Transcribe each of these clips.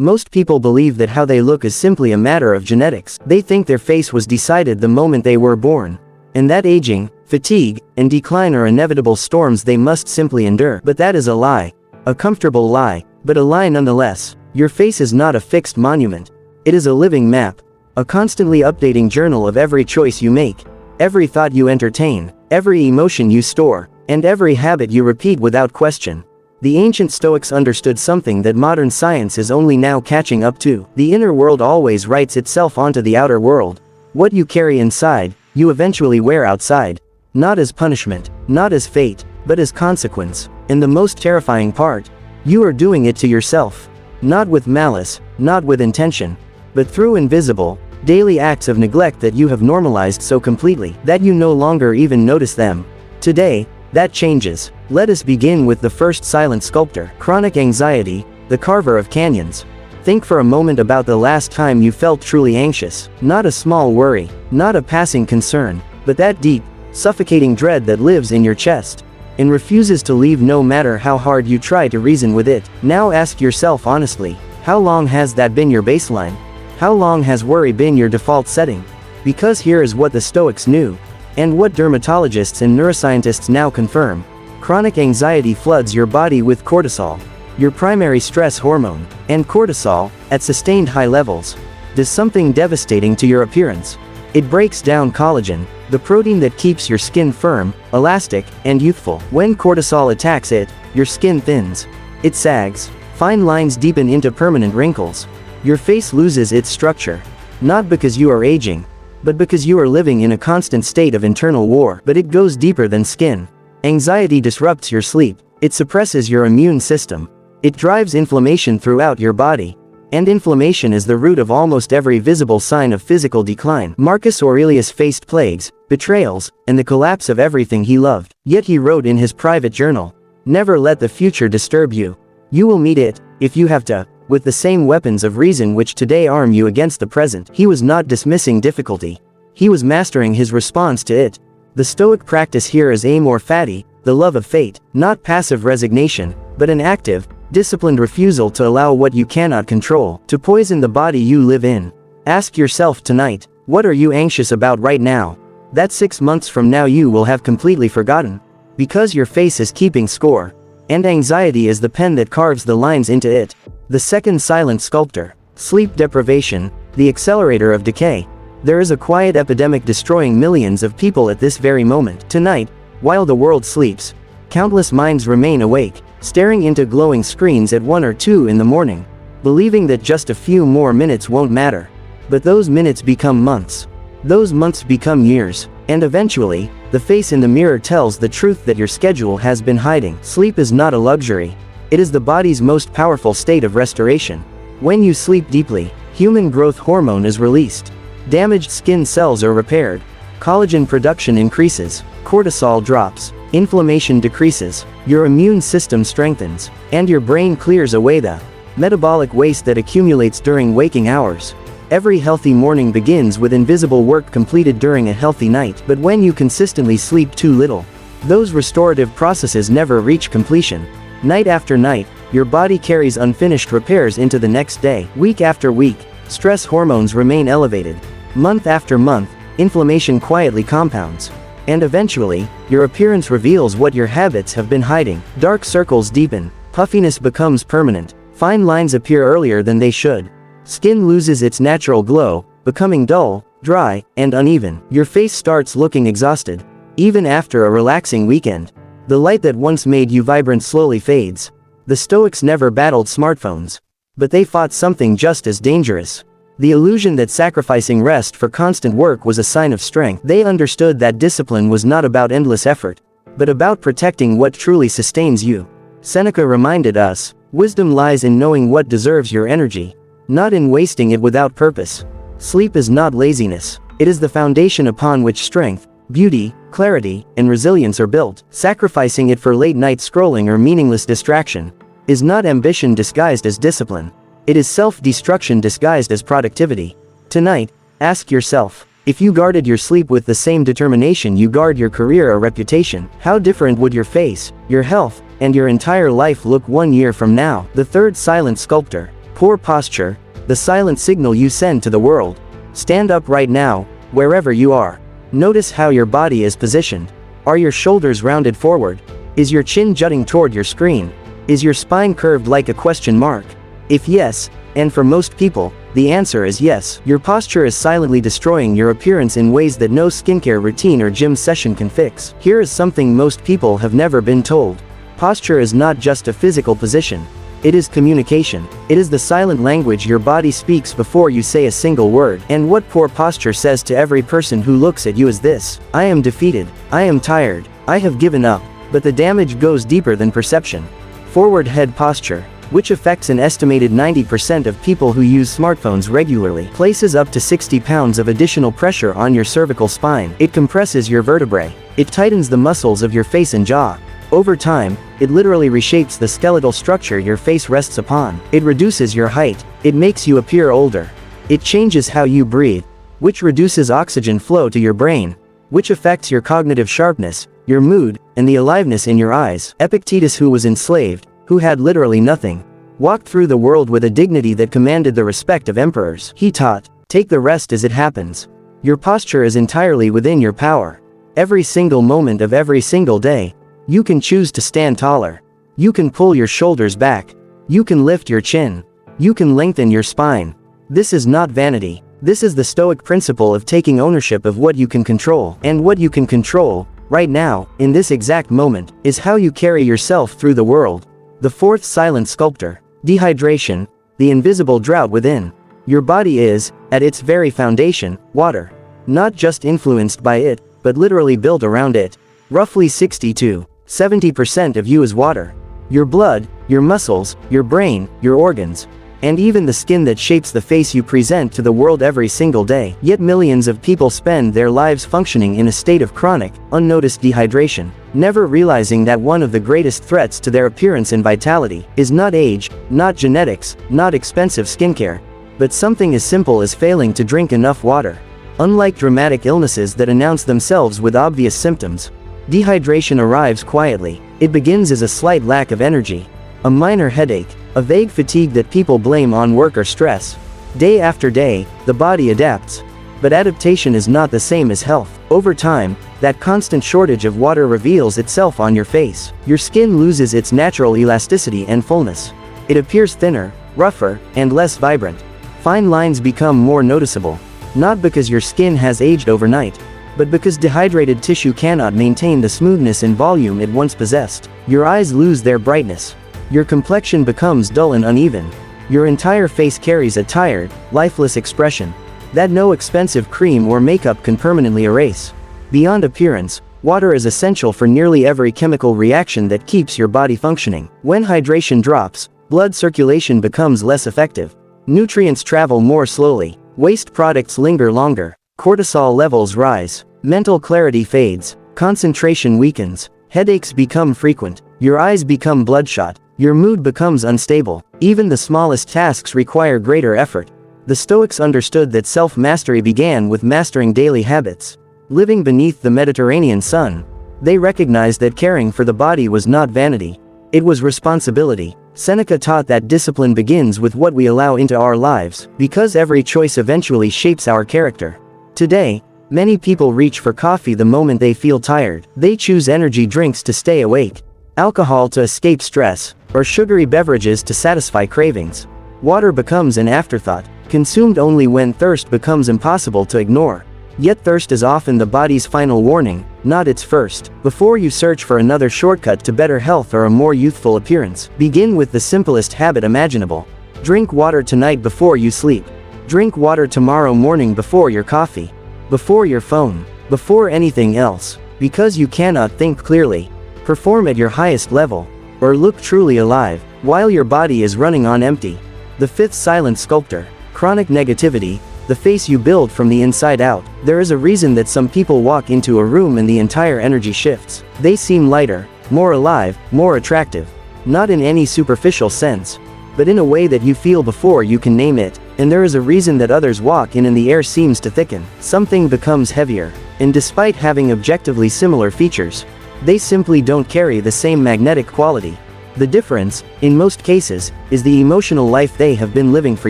Most people believe that how they look is simply a matter of genetics. They think their face was decided the moment they were born, and that aging, fatigue, and decline are inevitable storms they must simply endure. But that is a lie. A comfortable lie, but a lie nonetheless. Your face is not a fixed monument. It is a living map. A constantly updating journal of every choice you make, every thought you entertain, every emotion you store, and every habit you repeat without question. The ancient Stoics understood something that modern science is only now catching up to. The inner world always writes itself onto the outer world. What you carry inside, you eventually wear outside. Not as punishment, not as fate, but as consequence. And the most terrifying part, you are doing it to yourself. Not with malice, not with intention, but through invisible, daily acts of neglect that you have normalized so completely that you no longer even notice them. Today, that changes. Let us begin with the first silent sculptor, chronic anxiety, the carver of canyons. Think for a moment about the last time you felt truly anxious. Not a small worry, not a passing concern, but that deep, suffocating dread that lives in your chest and refuses to leave no matter how hard you try to reason with it. Now ask yourself honestly, how long has that been your baseline? How long has worry been your default setting? Because here is what the Stoics knew, and what dermatologists and neuroscientists now confirm. Chronic anxiety floods your body with cortisol, your primary stress hormone, and cortisol, at sustained high levels, does something devastating to your appearance. It breaks down collagen, the protein that keeps your skin firm, elastic, and youthful. When cortisol attacks it, your skin thins. It sags. Fine lines deepen into permanent wrinkles. Your face loses its structure. Not because you are aging, but because you are living in a constant state of internal war. But it goes deeper than skin. Anxiety disrupts your sleep. It suppresses your immune system. It drives inflammation throughout your body. And inflammation is the root of almost every visible sign of physical decline. Marcus Aurelius faced plagues, betrayals, and the collapse of everything he loved. Yet he wrote in his private journal, "Never let the future disturb you. You will meet it, if you have to, with the same weapons of reason which today arm you against the present." He was not dismissing difficulty. He was mastering his response to it. The Stoic practice here is amor fati, the love of fate, not passive resignation, but an active, disciplined refusal to allow what you cannot control to poison the body you live in. Ask yourself tonight, what are you anxious about right now? That 6 months from now you will have completely forgotten. Because your face is keeping score. And anxiety is the pen that carves the lines into it. The second silent sculptor, sleep deprivation, the accelerator of decay. There is a quiet epidemic destroying millions of people at this very moment. Tonight, while the world sleeps, countless minds remain awake, staring into glowing screens at 1 or 2 in the morning, believing that just a few more minutes won't matter. But those minutes become months. Those months become years. And eventually, the face in the mirror tells the truth that your schedule has been hiding. Sleep is not a luxury. It is the body's most powerful state of restoration. When you sleep deeply, human growth hormone is released. Damaged skin cells are repaired. Collagen production increases. Cortisol drops. Inflammation decreases. Your immune system strengthens. And your brain clears away the metabolic waste that accumulates during waking hours. Every healthy morning begins with invisible work completed during a healthy night. But when you consistently sleep too little, those restorative processes never reach completion. Night after night, your body carries unfinished repairs into the next day. Week after week, stress hormones remain elevated. Month after month, inflammation quietly compounds. And eventually, your appearance reveals what your habits have been hiding. Dark circles deepen, puffiness becomes permanent, fine lines appear earlier than they should. Skin loses its natural glow, becoming dull, dry, and uneven. Your face starts looking exhausted, even after a relaxing weekend. The light that once made you vibrant slowly fades. The Stoics never battled smartphones, but they fought something just as dangerous. The illusion that sacrificing rest for constant work was a sign of strength. They understood that discipline was not about endless effort, but about protecting what truly sustains you. Seneca reminded us, wisdom lies in knowing what deserves your energy, not in wasting it without purpose. Sleep is not laziness. It is the foundation upon which strength, beauty, clarity, and resilience are built. Sacrificing it for late-night scrolling or meaningless distraction is not ambition disguised as discipline. It is self-destruction disguised as productivity. Tonight, ask yourself, if you guarded your sleep with the same determination you guard your career or reputation, how different would your face, your health, and your entire life look 1 year from now? The third silent sculptor, Poor posture, the silent signal you send to the world. Stand up right now, wherever you are. Notice how your body is positioned. Are your shoulders rounded forward? Is your chin jutting toward your screen? Is your spine curved like a question mark? If yes, and for most people, the answer is yes, your posture is silently destroying your appearance in ways that no skincare routine or gym session can fix. Here is something most people have never been told. Posture is not just a physical position. It is communication. It is the silent language your body speaks before you say a single word. And what poor posture says to every person who looks at you is this: I am defeated. I am tired. I have given up. But the damage goes deeper than perception. Forward head posture, which affects an estimated 90% of people who use smartphones regularly, places up to 60 pounds of additional pressure on your cervical spine. It compresses your vertebrae. It tightens the muscles of your face and jaw. Over time, it literally reshapes the skeletal structure your face rests upon. It reduces your height. It makes you appear older. It changes how you breathe, which reduces oxygen flow to your brain, which affects your cognitive sharpness, your mood, and the aliveness in your eyes. Epictetus, who was enslaved, who had literally nothing, walked through the world with a dignity that commanded the respect of emperors. He taught, take the rest as it happens. Your posture is entirely within your power. Every single moment of every single day, you can choose to stand taller. You can pull your shoulders back. You can lift your chin. You can lengthen your spine. This is not vanity. This is the Stoic principle of taking ownership of what you can control. And what you can control, right now, in this exact moment, is how you carry yourself through the world. The fourth silent sculptor. Dehydration, the invisible drought within. Your body is, at its very foundation, water. Not just influenced by it, but literally built around it. Roughly 60–70% of you is water. Your blood, your muscles, your brain, your organs, and even the skin that shapes the face you present to the world every single day. Yet millions of people spend their lives functioning in a state of chronic, unnoticed dehydration, never realizing that one of the greatest threats to their appearance and vitality is not age, not genetics, not expensive skincare, but something as simple as failing to drink enough water. Unlike dramatic illnesses that announce themselves with obvious symptoms, dehydration arrives quietly. It begins as a slight lack of energy, a minor headache, a vague fatigue that people blame on work or stress. Day after day, the body adapts. But adaptation is not the same as health. Over time, that constant shortage of water reveals itself on your face. Your skin loses its natural elasticity and fullness. It appears thinner, rougher, and less vibrant. Fine lines become more noticeable. Not because your skin has aged overnight, but because dehydrated tissue cannot maintain the smoothness and volume it once possessed. Your eyes lose their brightness. Your complexion becomes dull and uneven. Your entire face carries a tired, lifeless expression that no expensive cream or makeup can permanently erase. Beyond appearance, water is essential for nearly every chemical reaction that keeps your body functioning. When hydration drops, blood circulation becomes less effective. Nutrients travel more slowly. Waste products linger longer. Cortisol levels rise. Mental clarity fades. Concentration weakens. Headaches become frequent. Your eyes become bloodshot. Your mood becomes unstable. Even the smallest tasks require greater effort. The Stoics understood that self-mastery began with mastering daily habits. Living beneath the Mediterranean sun, they recognized that caring for the body was not vanity. It was responsibility. Seneca taught that discipline begins with what we allow into our lives, because every choice eventually shapes our character. Today, many people reach for coffee the moment they feel tired. They choose energy drinks to stay awake, alcohol to escape stress, or sugary beverages to satisfy cravings. Water becomes an afterthought, consumed only when thirst becomes impossible to ignore. Yet thirst is often the body's final warning, not its first. Before you search for another shortcut to better health or a more youthful appearance, begin with the simplest habit imaginable. Drink water tonight before you sleep. Drink water tomorrow morning before your coffee, before your phone, before anything else. Because you cannot think clearly, perform at your highest level, or look truly alive, while your body is running on empty. The fifth silent sculptor. Chronic negativity, the face you build from the inside out. There is a reason that some people walk into a room and the entire energy shifts. They seem lighter, more alive, more attractive. Not in any superficial sense, but in a way that you feel before you can name it. And there is a reason that others walk in and the air seems to thicken. Something becomes heavier. And despite having objectively similar features, they simply don't carry the same magnetic quality. The difference, in most cases, is the emotional life they have been living for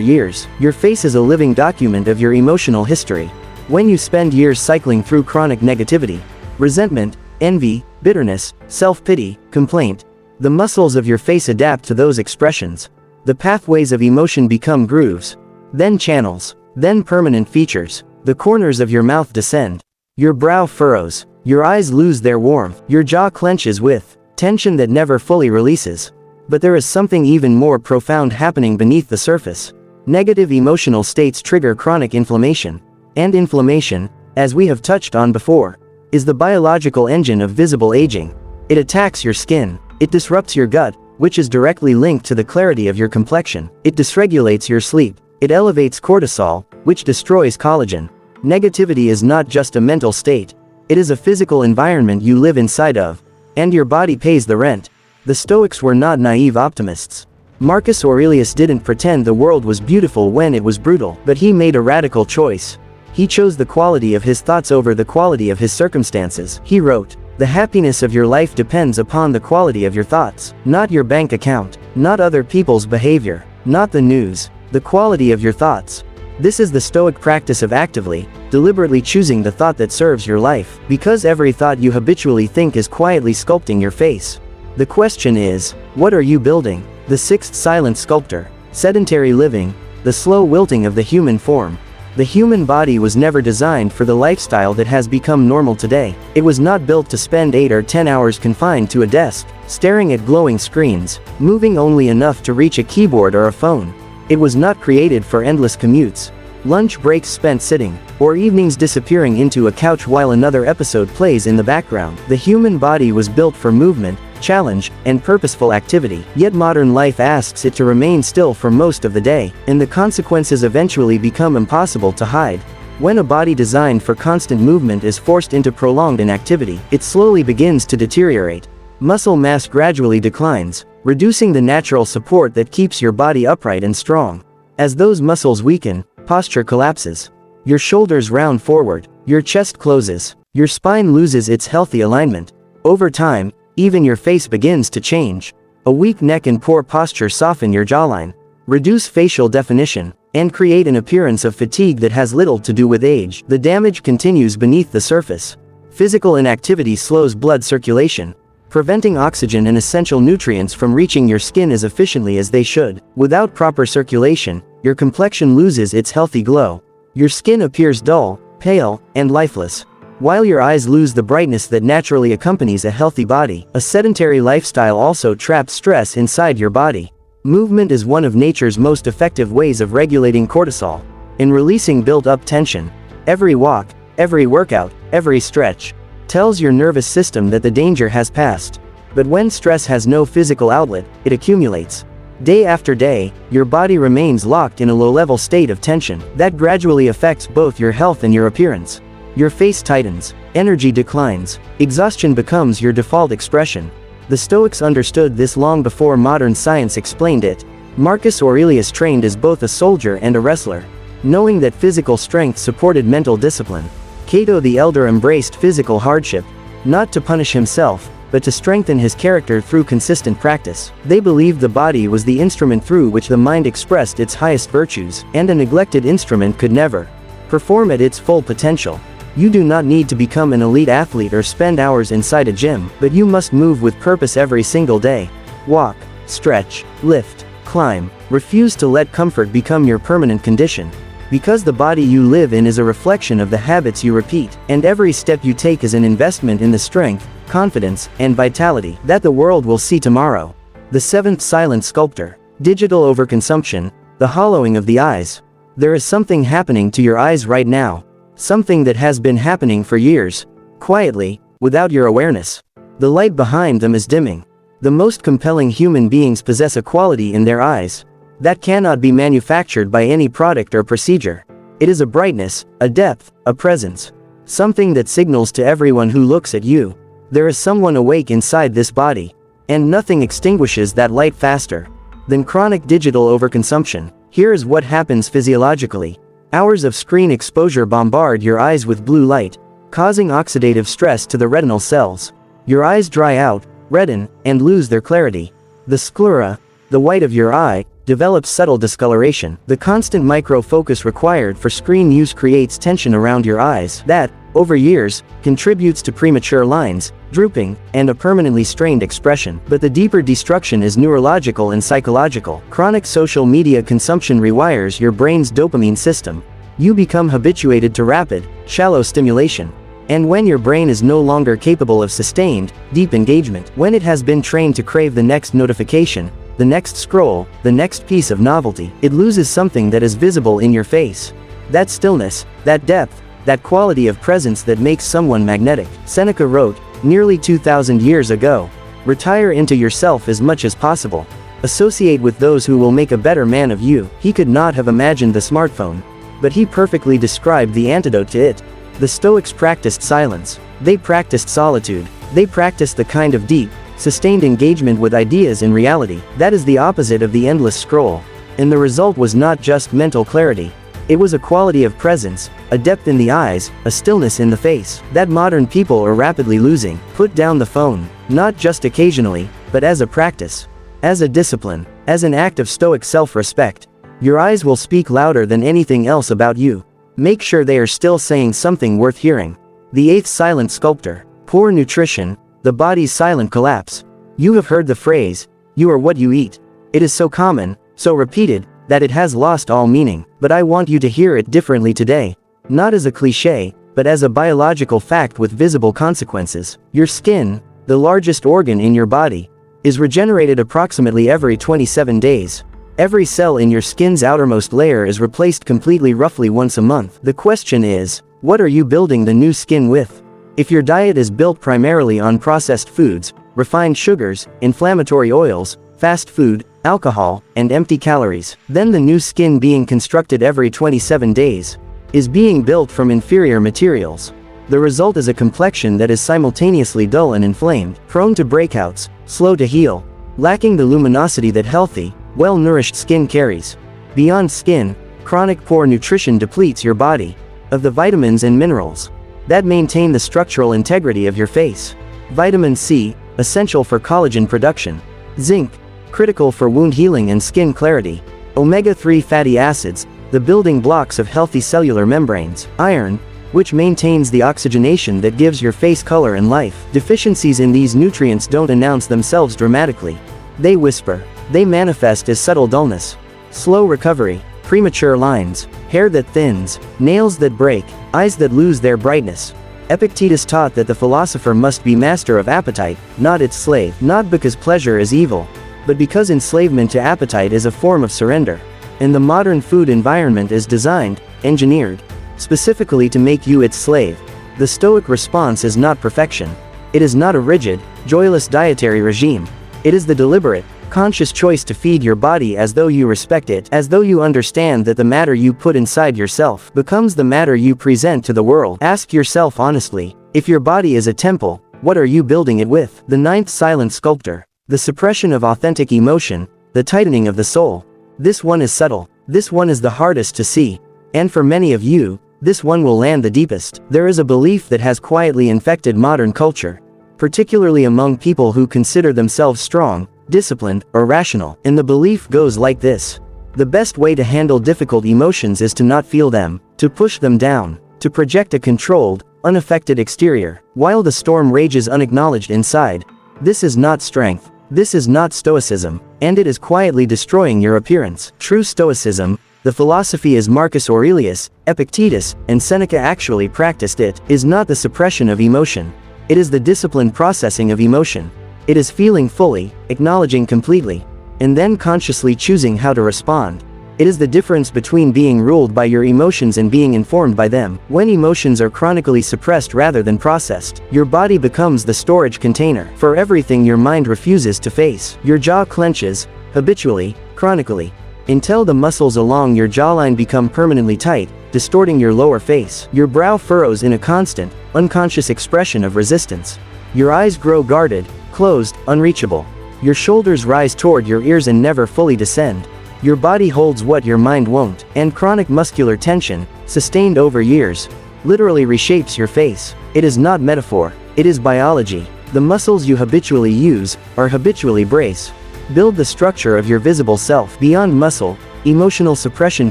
years. Your face is a living document of your emotional history. When you spend years cycling through chronic negativity, resentment, envy, bitterness, self-pity, complaint, the muscles of your face adapt to those expressions. The pathways of emotion become grooves, then channels, then permanent features. The corners of your mouth descend. Your brow furrows. Your eyes lose their warmth. Your jaw clenches with tension that never fully releases. But there is something even more profound happening beneath the surface. Negative emotional states trigger chronic inflammation. And inflammation, as we have touched on before, is the biological engine of visible aging. It attacks your skin. It disrupts your gut, which is directly linked to the clarity of your complexion. It dysregulates your sleep. It elevates cortisol, which destroys collagen. Negativity is not just a mental state. It is a physical environment you live inside of. And your body pays the rent. The Stoics were not naive optimists. Marcus Aurelius didn't pretend the world was beautiful when it was brutal, but he made a radical choice. He chose the quality of his thoughts over the quality of his circumstances. He wrote, "The happiness of your life depends upon the quality of your thoughts, not your bank account, not other people's behavior, not the news, the quality of your thoughts." This is the Stoic practice of actively, deliberately choosing the thought that serves your life, because every thought you habitually think is quietly sculpting your face. The question is, what are you building? The sixth silent sculptor. Sedentary living, the slow wilting of the human form. The human body was never designed for the lifestyle that has become normal today. It was not built to spend 8 or 10 hours confined to a desk, staring at glowing screens, moving only enough to reach a keyboard or a phone. It was not created for endless commutes, lunch breaks spent sitting, or evenings disappearing into a couch while another episode plays in the background. The human body was built for movement, challenge, and purposeful activity. Yet modern life asks it to remain still for most of the day, and the consequences eventually become impossible to hide. When a body designed for constant movement is forced into prolonged inactivity, it slowly begins to deteriorate. Muscle mass gradually declines, reducing the natural support that keeps your body upright and strong. As those muscles weaken, posture collapses. Your shoulders round forward, your chest closes, your spine loses its healthy alignment. Over time, even your face begins to change. A weak neck and poor posture soften your jawline, reduce facial definition, and create an appearance of fatigue that has little to do with age. The damage continues beneath the surface. Physical inactivity slows blood circulation, preventing oxygen and essential nutrients from reaching your skin as efficiently as they should. Without proper circulation, your complexion loses its healthy glow. Your skin appears dull, pale, and lifeless, while your eyes lose the brightness that naturally accompanies a healthy body. A sedentary lifestyle also traps stress inside your body. Movement is one of nature's most effective ways of regulating cortisol and releasing built-up tension. Every walk, every workout, every stretch tells your nervous system that the danger has passed. But when stress has no physical outlet, it accumulates. Day after day, your body remains locked in a low-level state of tension that gradually affects both your health and your appearance. Your face tightens, energy declines, exhaustion becomes your default expression. The Stoics understood this long before modern science explained it. Marcus Aurelius trained as both a soldier and a wrestler, knowing that physical strength supported mental discipline. Cato the Elder embraced physical hardship, not to punish himself, but to strengthen his character through consistent practice. They believed the body was the instrument through which the mind expressed its highest virtues, and a neglected instrument could never perform at its full potential. You do not need to become an elite athlete or spend hours inside a gym, but you must move with purpose every single day. Walk, stretch, lift, climb. Refuse to let comfort become your permanent condition. Because the body you live in is a reflection of the habits you repeat, and every step you take is an investment in the strength, confidence, and vitality that the world will see tomorrow. The seventh silent sculptor. Digital overconsumption, the hollowing of the eyes. There is something happening to your eyes right now. Something that has been happening for years, quietly, without your awareness. The light behind them is dimming. The most compelling human beings possess a quality in their eyes that cannot be manufactured by any product or procedure. It is a brightness, a depth, a presence. Something that signals to everyone who looks at you, there is someone awake inside this body. And nothing extinguishes that light faster than chronic digital overconsumption. Here is what happens physiologically. Hours of screen exposure bombard your eyes with blue light, causing oxidative stress to the retinal cells. Your eyes dry out, redden, and lose their clarity. The sclera, the white of your eye, develops subtle discoloration. The constant micro-focus required for screen use creates tension around your eyes that, over years, contributes to premature lines, drooping, and a permanently strained expression. But the deeper destruction is neurological and psychological. Chronic social media consumption rewires your brain's dopamine system. You become habituated to rapid, shallow stimulation. And when your brain is no longer capable of sustained, deep engagement, when it has been trained to crave the next notification, the next scroll, the next piece of novelty, it loses something that is visible in your face. That stillness, that depth, that quality of presence that makes someone magnetic. Seneca wrote, nearly 2,000 years ago, retire into yourself as much as possible. Associate with those who will make a better man of you. He could not have imagined the smartphone, but he perfectly described the antidote to it. The Stoics practiced silence. They practiced solitude. They practiced the kind of deep, sustained engagement with ideas in reality that is the opposite of the endless scroll. And the result was not just mental clarity. It was a quality of presence, a depth in the eyes, a stillness in the face, that modern people are rapidly losing. Put down the phone, not just occasionally, but as a practice, as a discipline, as an act of Stoic self-respect. Your eyes will speak louder than anything else about you. Make sure they are still saying something worth hearing. The eighth silent sculptor. Poor nutrition, the body's silent collapse. You have heard the phrase, you are what you eat. It is so common, so repeated, that it has lost all meaning. But I want you to hear it differently today. Not as a cliché, but as a biological fact with visible consequences. Your skin, the largest organ in your body, is regenerated approximately every 27 days. Every cell in your skin's outermost layer is replaced completely roughly once a month. The question is, what are you building the new skin with? If your diet is built primarily on processed foods, refined sugars, inflammatory oils, fast food, alcohol, and empty calories, then the new skin being constructed every 27 days is being built from inferior materials. The result is a complexion that is simultaneously dull and inflamed, prone to breakouts, slow to heal, lacking the luminosity that healthy, well-nourished skin carries. Beyond skin, chronic poor nutrition depletes your body of the vitamins and minerals that maintain the structural integrity of your face. Vitamin C, essential for collagen production. Zinc, critical for wound healing and skin clarity. Omega-3 fatty acids, the building blocks of healthy cellular membranes. Iron, which maintains the oxygenation that gives your face color and life. Deficiencies in these nutrients don't announce themselves dramatically. They whisper. They manifest as subtle dullness, slow recovery, premature lines, hair that thins, nails that break, eyes that lose their brightness. Epictetus taught that the philosopher must be master of appetite, not its slave. Not because pleasure is evil, but because enslavement to appetite is a form of surrender. And the modern food environment is designed, engineered, specifically to make you its slave. The Stoic response is not perfection. It is not a rigid, joyless dietary regime. It is the deliberate, conscious choice to feed your body as though you respect it, as though you understand that the matter you put inside yourself becomes the matter you present to the world. Ask yourself honestly, if your body is a temple, what are you building it with? The ninth silent sculptor. The suppression of authentic emotion, the tightening of the soul. This one is subtle. This one is the hardest to see. And for many of you, this one will land the deepest. There is a belief that has quietly infected modern culture, particularly among people who consider themselves strong, disciplined, or rational. And the belief goes like this. The best way to handle difficult emotions is to not feel them, to push them down, to project a controlled, unaffected exterior, while the storm rages unacknowledged inside. This is not strength. This is not Stoicism, and it is quietly destroying your appearance. True Stoicism, the philosophy as Marcus Aurelius, Epictetus, and Seneca actually practiced it, is not the suppression of emotion. It is the disciplined processing of emotion. It is feeling fully, acknowledging completely, and then consciously choosing how to respond. It is the difference between being ruled by your emotions and being informed by them. When emotions are chronically suppressed rather than processed, your body becomes the storage container for everything your mind refuses to face. Your jaw clenches, habitually, chronically, until the muscles along your jawline become permanently tight, distorting your lower face. Your brow furrows in a constant, unconscious expression of resistance. Your eyes grow guarded, closed, unreachable. Your shoulders rise toward your ears and never fully descend. Your body holds what your mind won't, and chronic muscular tension, sustained over years, literally reshapes your face. It is not metaphor, it is biology. The muscles you habitually use, are habitually brace. Build the structure of your visible self. Beyond muscle, emotional suppression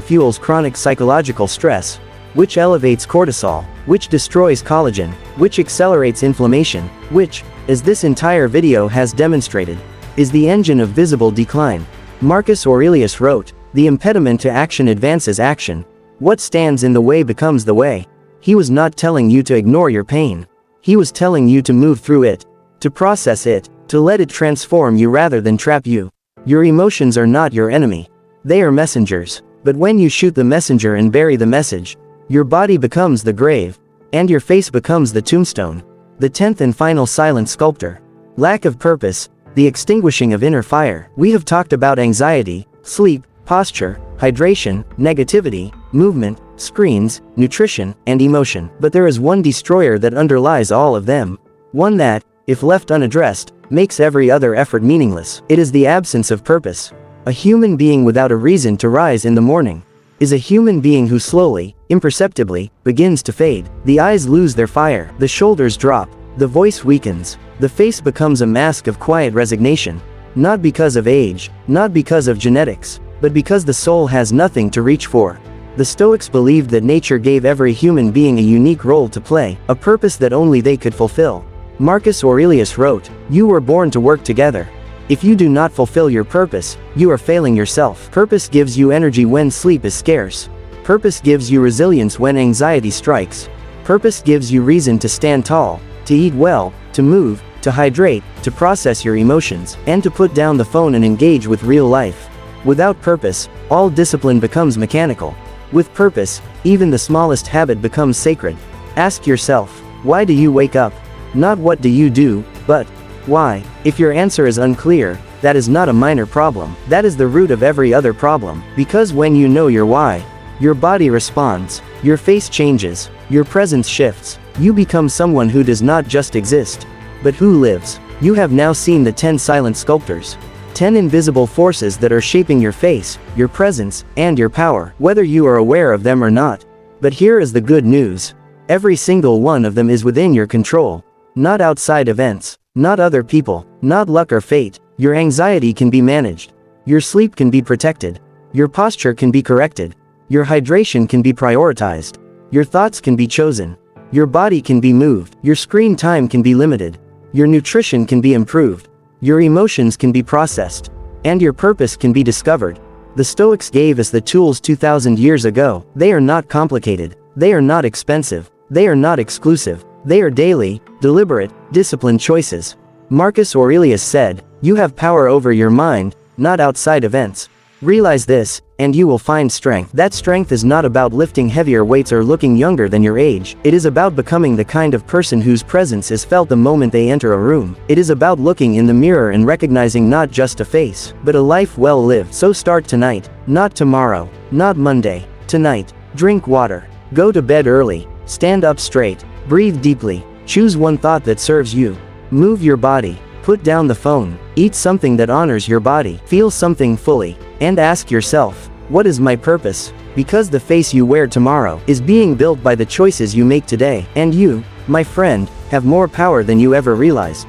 fuels chronic psychological stress, which elevates cortisol, which destroys collagen, which accelerates inflammation, which, as this entire video has demonstrated, is the engine of visible decline. Marcus Aurelius wrote, "The impediment to action advances action. What stands in the way becomes the way." He was not telling you to ignore your pain. He was telling you to move through it, to process it, to let it transform you rather than trap you. Your emotions are not your enemy. They are messengers. But when you shoot the messenger and bury the message, your body becomes the grave, and your face becomes the tombstone. The 10th and final silent sculptor. Lack of purpose, the extinguishing of inner fire. We have talked about anxiety, sleep, posture, hydration, negativity, movement, screens, nutrition, and emotion. But there is one destroyer that underlies all of them. One that, if left unaddressed, makes every other effort meaningless. It is the absence of purpose. A human being without a reason to rise in the morning is a human being who slowly, imperceptibly, begins to fade. The eyes lose their fire, the shoulders drop, the voice weakens, the face becomes a mask of quiet resignation. Not because of age, not because of genetics, but because the soul has nothing to reach for. The Stoics believed that nature gave every human being a unique role to play, a purpose that only they could fulfill. Marcus Aurelius wrote, "You were born to work together. If you do not fulfill your purpose, you are failing yourself." Purpose gives you energy when sleep is scarce. Purpose gives you resilience when anxiety strikes. Purpose gives you reason to stand tall, to eat well, to move, to hydrate, to process your emotions, and to put down the phone and engage with real life. Without purpose, all discipline becomes mechanical. With purpose, even the smallest habit becomes sacred. Ask yourself, why do you wake up? Not what do you do, but why? If your answer is unclear, that is not a minor problem. That is the root of every other problem. Because when you know your why, your body responds, your face changes, your presence shifts, you become someone who does not just exist, but who lives. You have now seen the 10 silent sculptors. 10 invisible forces that are shaping your face, your presence, and your power, whether you are aware of them or not. But here is the good news. Every single one of them is within your control. Not outside events, not other people, not luck or fate. Your anxiety can be managed. Your sleep can be protected. Your posture can be corrected. Your hydration can be prioritized. Your thoughts can be chosen. Your body can be moved. Your screen time can be limited. Your nutrition can be improved. Your emotions can be processed. And your purpose can be discovered. The Stoics gave us the tools 2,000 years ago. They are not complicated. They are not expensive. They are not exclusive. They are daily, deliberate, disciplined choices. Marcus Aurelius said, "You have power over your mind, not outside events." Realize this, and you will find strength. That strength is not about lifting heavier weights or looking younger than your age. It is about becoming the kind of person whose presence is felt the moment they enter a room. It is about looking in the mirror and recognizing not just a face, but a life well lived. So start tonight, not tomorrow, not Monday, tonight. Drink water. Go to bed early. Stand up straight. Breathe deeply. Choose one thought that serves you. Move your body. Put down the phone. Eat something that honors your body. Feel something fully. And ask yourself, what is my purpose? Because the face you wear tomorrow is being built by the choices you make today. And you, my friend, have more power than you ever realized.